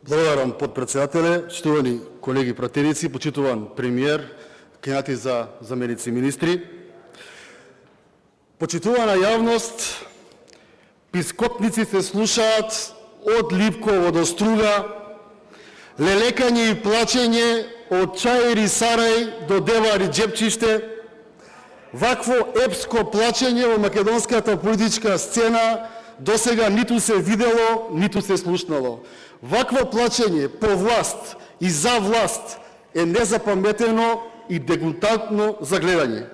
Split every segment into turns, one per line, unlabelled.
Благодарам, подпредседателе, штувани колеги пратеници, почитуван премиер, кандидати за заменици министри. Почитувана јавност, пискотници се слушаат од Липково до Струга, лелекање и плачење од Чаир и Сарај до Девар и Джепчиште, вакво епско плачење во македонската политичка сцена досега ниту се видело, ниту се слушнало. Вакво плачење по власт и за власт е незапаметено и дегутантно за гледање.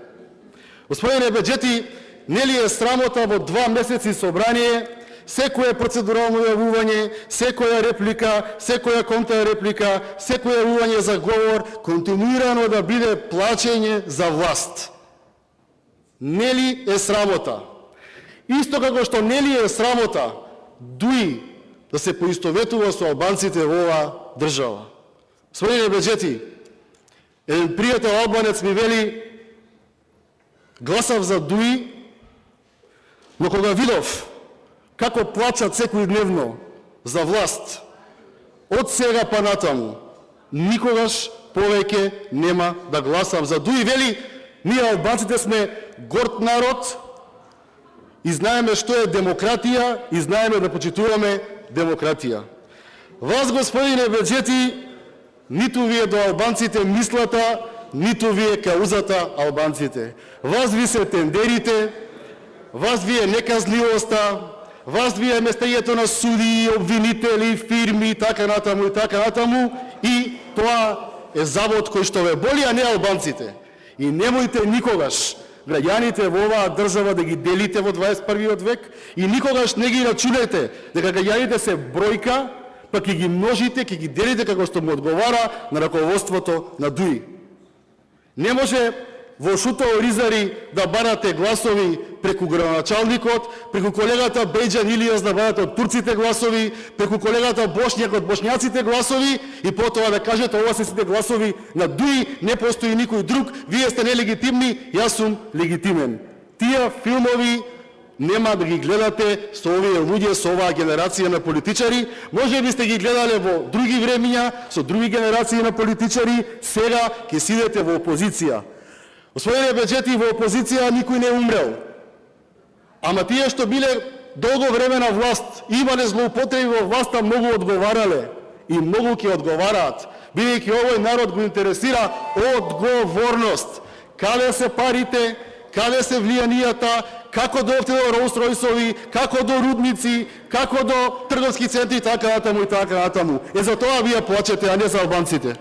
Господине Беџети, нели е срамота во 2 месеци собрание, секое процедурално јавување, секоја реплика, секоја контрреплика, секоја јавување за говор, континуирано да биде плачење за власт. Нели е срамота? Исто како што нели е срамота, дуи да се поистоветува со албанците во оваа држава. Господине Беџети, еден пријател албанец ми вели, гласав за дуи, но кога видов како плачат секојдневно за власт, од сега па натаму, никогаш повеќе нема да гласам за дуи. Вели, ние албанците сме горд народ и знаеме што е демократија и знаеме да почитуваме демократија. Вас, господине Беџети, ниту ви е до албанците мислата, ниту ви е каузата албанците. Вас ви се тендерите, вас ви е неказливоста, вас ви е местењето на суди, обвинители, фирми, така натаму, и тоа е завод кој што ве боли, а не албанците. И немојте никогаш граѓаните во оваа држава да ги делите во 21. век и никогаш не ги рачунете дека граѓаните се бројка, па ќе ги множите, ќе ги делите како што му одговара на раководството на ДУИ. Не може во Шуто Оризари да барате гласови преку градоначалникот, преку колегата Бејџан Илијас да барате од турците гласови, преку колегата Бошњак од бошњаците гласови и потоа да кажете ова се сите гласови на ДУИ, не постои никој друг, вие сте нелегитимни, јас сум легитимен. Тие филмови нема да ги гледате со овие луѓе, со оваа генерација на политичари. Може би сте ги гледале во други времиња, со други генерации на политичари, сега ќе сидете во опозиција. Господине Беџети, во опозиција никој не умрел. Ама тие што биле долго време на власт, имале злоупотреби во власта, многу одговарале и многу ќе одговараат, бидејќи овој народ го интересира одговорност. Каде се парите, каде се влијанијата, како дојдовте до Роуз-Ројсови, како до рудници, како до трговски центри, така натаму и така натаму. За тоа вие плачете, а не за албанците.